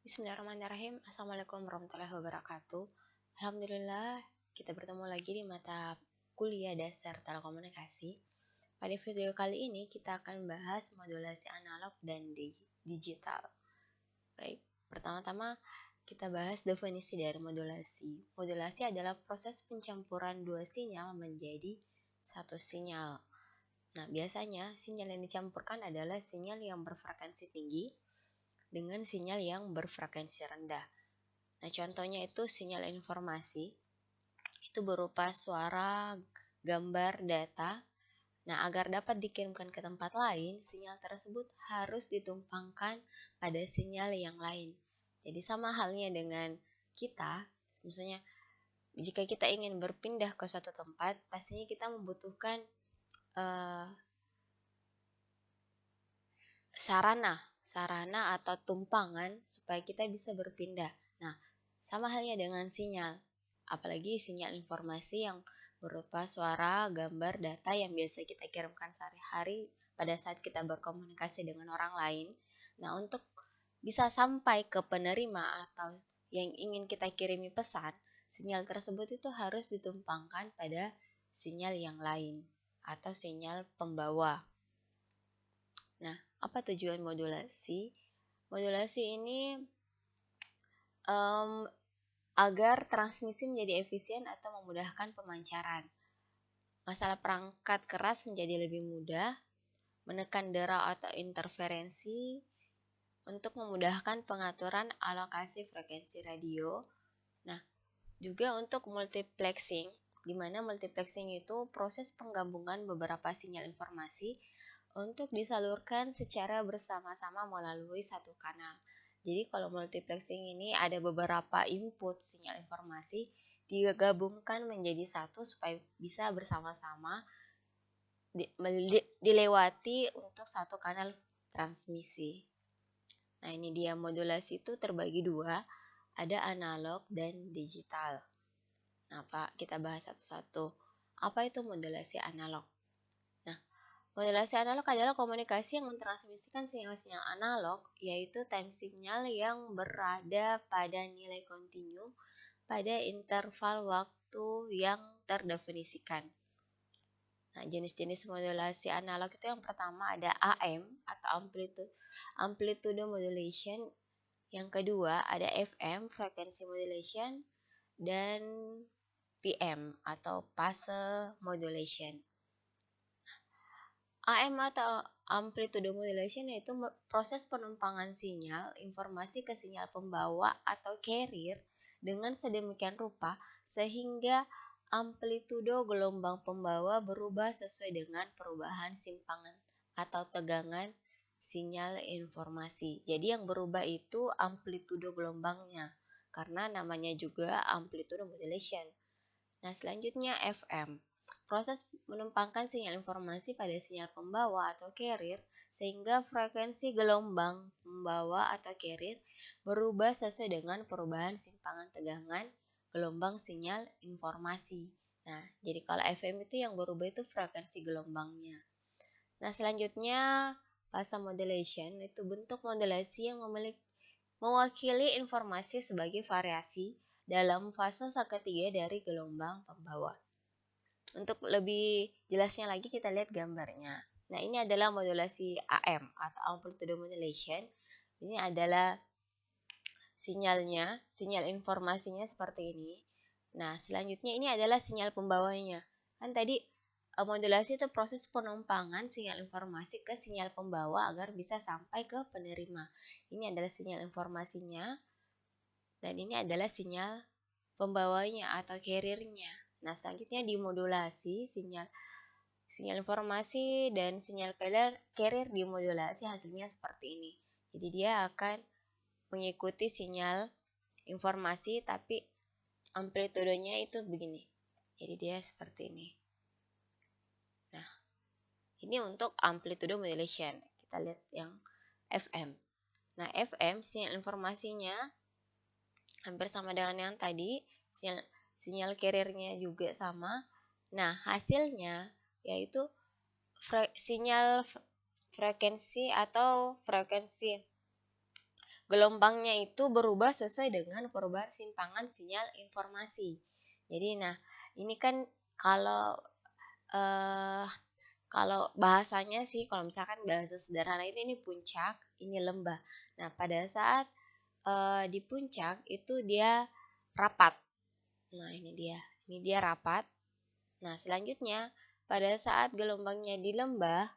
Bismillahirrahmanirrahim. Assalamualaikum warahmatullahi wabarakatuh. Alhamdulillah, kita bertemu lagi di mata kuliah dasar telekomunikasi. Pada video kali ini kita akan bahas modulasi analog dan digital. Baik, pertama-tama kita bahas definisi dari modulasi. Modulasi adalah proses pencampuran dua sinyal menjadi satu sinyal. Nah, biasanya sinyal yang dicampurkan adalah sinyal yang berfrekuensi tinggi dengan sinyal yang berfrekuensi rendah. Nah, contohnya itu sinyal informasi, itu berupa suara, gambar, data. Nah, agar dapat dikirimkan ke tempat lain, sinyal tersebut harus ditumpangkan pada sinyal yang lain. Jadi sama halnya dengan kita, misalnya jika kita ingin berpindah ke suatu tempat, pastinya kita membutuhkan sarana atau tumpangan supaya kita bisa berpindah. Nah, sama halnya dengan sinyal, apalagi sinyal informasi yang berupa suara, gambar, data yang biasa kita kirimkan sehari-hari pada saat kita berkomunikasi dengan orang lain. Nah, untuk bisa sampai ke penerima atau yang ingin kita kirimi pesan, sinyal tersebut itu harus ditumpangkan pada sinyal yang lain atau sinyal pembawa. Nah, apa tujuan modulasi? Modulasi ini agar transmisi menjadi efisien atau memudahkan pemancaran. Masalah perangkat keras menjadi lebih mudah, menekan dera atau interferensi, untuk memudahkan pengaturan alokasi frekuensi radio. Nah, juga untuk multiplexing, di mana multiplexing itu proses penggabungan beberapa sinyal informasi untuk disalurkan secara bersama-sama melalui satu kanal. Jadi kalau multiplexing ini ada beberapa input sinyal informasi digabungkan menjadi satu supaya bisa bersama-sama dilewati untuk satu kanal transmisi. Nah, ini dia modulasi itu terbagi dua, ada analog dan digital. Nah, Pak, kita bahas satu-satu. Apa itu modulasi analog? Modulasi analog adalah komunikasi yang mentransmisikan sinyal-sinyal analog, yaitu time signal yang berada pada nilai kontinu pada interval waktu yang terdefinisikan. Nah, jenis-jenis modulasi analog itu yang pertama ada AM atau amplitude modulation, yang kedua ada FM frequency modulation, dan PM atau phase modulation. AM atau amplitude modulation yaitu proses penumpangan sinyal informasi ke sinyal pembawa atau carrier dengan sedemikian rupa sehingga amplitude gelombang pembawa berubah sesuai dengan perubahan simpangan atau tegangan sinyal informasi. Jadi yang berubah itu amplitude gelombangnya karena namanya juga amplitude modulation. Nah, selanjutnya FM. Proses menumpangkan sinyal informasi pada sinyal pembawa atau carrier sehingga frekuensi gelombang pembawa atau carrier berubah sesuai dengan perubahan simpangan tegangan gelombang sinyal informasi. Nah, jadi kalau FM itu yang berubah itu frekuensi gelombangnya. Nah, selanjutnya phase modulation itu bentuk modulasi yang mewakili informasi sebagai variasi dalam fase seketiga dari gelombang pembawa. Untuk lebih jelasnya lagi kita lihat gambarnya. Nah, ini adalah modulasi AM atau amplitude modulation. Ini adalah sinyalnya, sinyal informasinya seperti ini. Nah, selanjutnya ini adalah sinyal pembawanya. Kan tadi modulasi itu proses penumpangan sinyal informasi ke sinyal pembawa agar bisa sampai ke penerima. Ini adalah sinyal informasinya dan ini adalah sinyal pembawanya atau carriernya. Nah, selanjutnya dimodulasi sinyal informasi dan sinyal carrier dimodulasi hasilnya seperti ini. Jadi dia akan mengikuti sinyal informasi tapi amplitudenya itu begini. Jadi dia seperti ini. Nah, ini untuk amplitude modulation. Kita lihat yang FM. Nah, FM sinyal informasinya hampir sama dengan yang tadi, sinyal carriernya juga sama. Nah, hasilnya yaitu sinyal frekuensi atau frekuensi gelombangnya itu berubah sesuai dengan perubahan simpangan sinyal informasi. Jadi ini kan kalau eh, kalau bahasanya sih, kalau misalkan bahasa sederhana ini puncak, ini lembah. Nah, pada saat di puncak itu dia rapat. Nah, ini dia rapat. Nah, selanjutnya pada saat gelombangnya di lembah,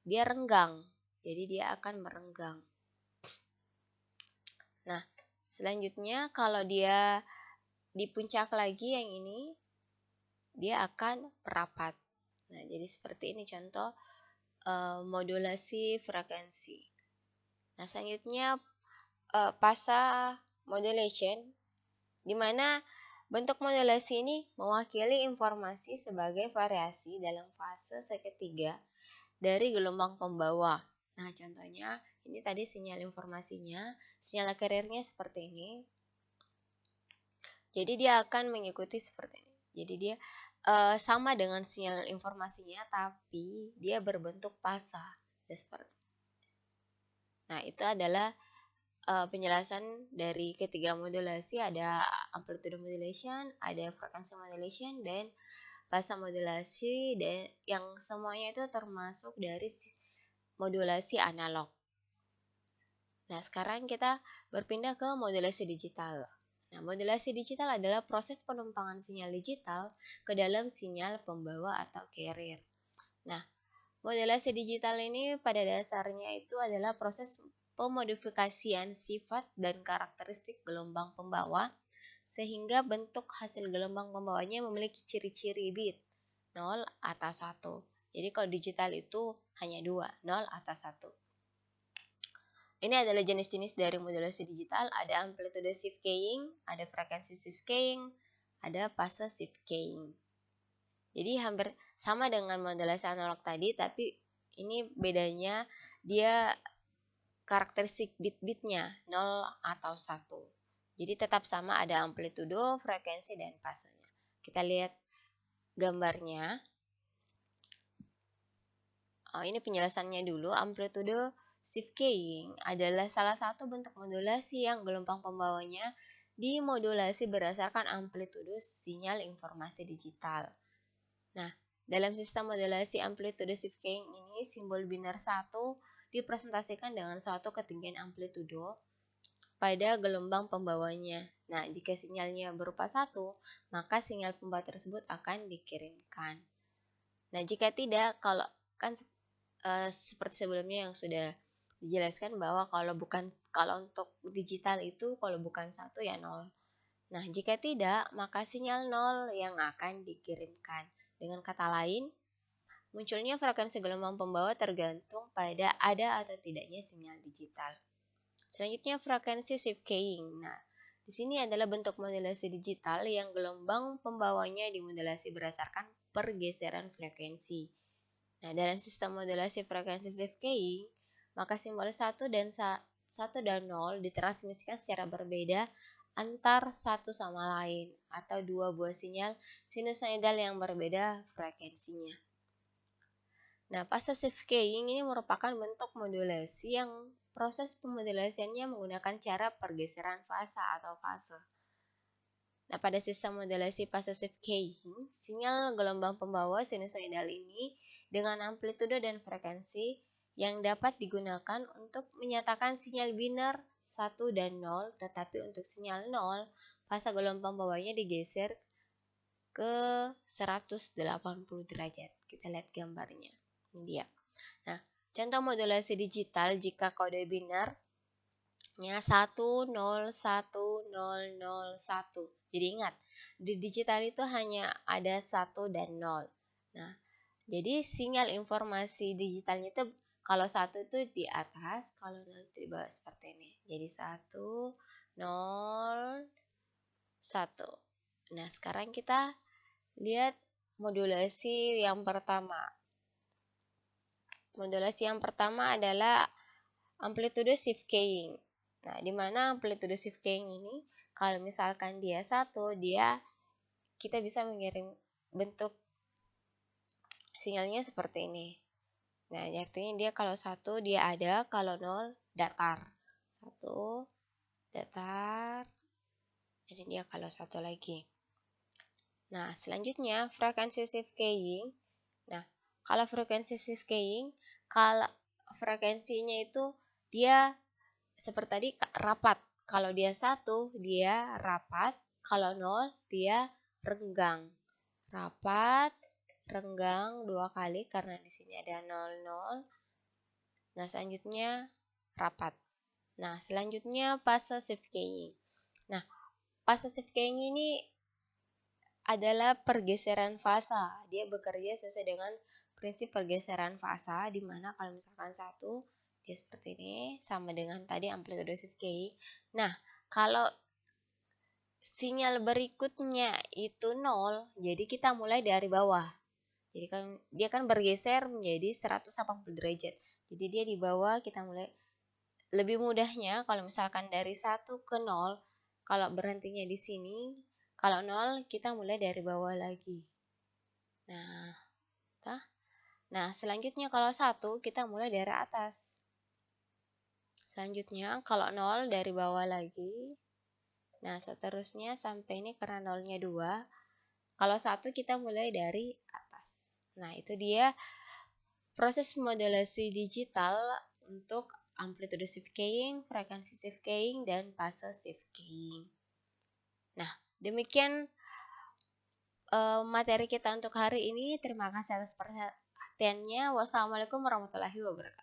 dia renggang. Jadi dia akan merenggang. Nah, selanjutnya kalau dia di puncak lagi yang ini, dia akan merapat. Nah, jadi seperti ini contoh modulasi frekuensi. Nah, selanjutnya fase modulation, di mana bentuk modulasi ini mewakili informasi sebagai variasi dalam fase seketiga dari gelombang pembawa. Nah, contohnya ini tadi sinyal informasinya, sinyal carrier-nya seperti ini. Jadi dia akan mengikuti seperti ini. Jadi dia sama dengan sinyal informasinya, tapi dia berbentuk fase. Seperti. Nah, itu adalah penjelasan dari ketiga modulasi. Ada amplitude modulation, ada frequency modulation, dan fase modulasi, dan yang semuanya itu termasuk dari modulasi analog. Nah, sekarang kita berpindah ke modulasi digital. Nah, modulasi digital adalah proses penumpangan sinyal digital ke dalam sinyal pembawa atau carrier. Nah, modulasi digital ini pada dasarnya itu adalah proses pemodifikasian sifat dan karakteristik gelombang pembawa sehingga bentuk hasil gelombang pembawanya memiliki ciri-ciri bit 0 atau 1. Jadi kalau digital itu hanya 2, 0 atau 1. Ini adalah jenis-jenis dari modulasi digital, ada amplitude shift keying, ada frekuensi shift keying, ada fase shift keying. Jadi hampir sama dengan modulasi analog tadi, tapi ini bedanya dia karakteristik bit-bitnya 0 atau 1. Jadi tetap sama, ada amplitudo, frekuensi, dan fasenya. Kita lihat gambarnya. Ini penjelasannya dulu. Amplitudo shift keying adalah salah satu bentuk modulasi yang gelombang pembawanya dimodulasi berdasarkan amplitudo sinyal informasi digital. Nah, dalam sistem modulasi amplitude shift keying ini, simbol binar 1 dipresentasikan dengan suatu ketinggian amplitudo pada gelombang pembawanya. Nah, jika sinyalnya berupa 1, maka sinyal pembawa tersebut akan dikirimkan. Nah, jika tidak, kalau kan seperti sebelumnya yang sudah dijelaskan bahwa kalau untuk digital itu kalau bukan 1 ya 0. Nah, jika tidak, maka sinyal 0 yang akan dikirimkan. Dengan kata lain, munculnya frekuensi gelombang pembawa tergantung pada ada atau tidaknya sinyal digital. Selanjutnya frekuensi shift keying. Nah, di sini adalah bentuk modulasi digital yang gelombang pembawanya dimodulasi berdasarkan pergeseran frekuensi. Nah, dalam sistem modulasi frekuensi shift keying, maka simbol 1 dan 0 ditransmisikan secara berbeda antar satu sama lain atau dua buah sinyal sinusoidal yang berbeda frekuensinya. Nah, fase shift keying ini merupakan bentuk modulasi yang proses pemodulasiannya menggunakan cara pergeseran fase atau fase. Nah, pada sistem modulasi fase shift keying, sinyal gelombang pembawa sinusoidal ini dengan amplitudo dan frekuensi yang dapat digunakan untuk menyatakan sinyal binar 1 dan 0, tetapi untuk sinyal 0, fase gelombang bawahnya digeser ke 180 derajat. Kita lihat gambarnya. Ini dia. Nah, contoh modulasi digital jika kode binarnya 1, 0, 1, 0, 0, 1. Jadi ingat, di digital itu hanya ada 1 dan 0. Nah, jadi sinyal informasi digitalnya itu kalau 1 itu di atas, kalau 0 itu di bawah seperti ini. Jadi 1, 0, 1. Nah, sekarang kita lihat modulasi yang pertama. Modulasi yang pertama adalah amplitude shift keying. Nah, di mana amplitude shift keying ini, kalau misalkan dia 1, kita bisa mengirim bentuk sinyalnya seperti ini. Nah, artinya dia kalau 1 dia ada, kalau 0 datar. 1, datar. Ini dia kalau satu lagi. Nah, selanjutnya frekuensi shift keying. Nah, kalau frekuensi shift keying, kalau frekuensinya itu dia seperti tadi rapat. Kalau dia 1, dia rapat. Kalau 0, dia renggang. Rapat, renggang 2 kali karena di sini ada 00. Nah, selanjutnya rapat. Nah, selanjutnya fase shift keying. Nah, fase shift keying ini adalah pergeseran fasa. Dia bekerja sesuai dengan prinsip pergeseran fasa, di mana kalau misalkan 1, dia seperti ini, sama dengan tadi amplitude shift keying. Nah, kalau sinyal berikutnya itu 0, jadi kita mulai dari bawah. Jadi kan dia kan bergeser menjadi 180 derajat. Jadi dia di bawah, kita mulai. Lebih mudahnya kalau misalkan dari 1 ke 0, kalau berhentinya di sini, kalau 0 kita mulai dari bawah lagi. Nah, selanjutnya kalau 1 kita mulai dari atas. Selanjutnya kalau 0 dari bawah lagi. Nah, seterusnya sampai ini karena 0-nya 2. Kalau 1 kita mulai dari atas. Nah, itu dia proses modulasi digital untuk amplitude shift keying, frekuensi shift keying, dan fase shift keying. Nah, demikian materi kita untuk hari ini. Terima kasih atas perhatiannya. Wassalamualaikum warahmatullahi wabarakatuh.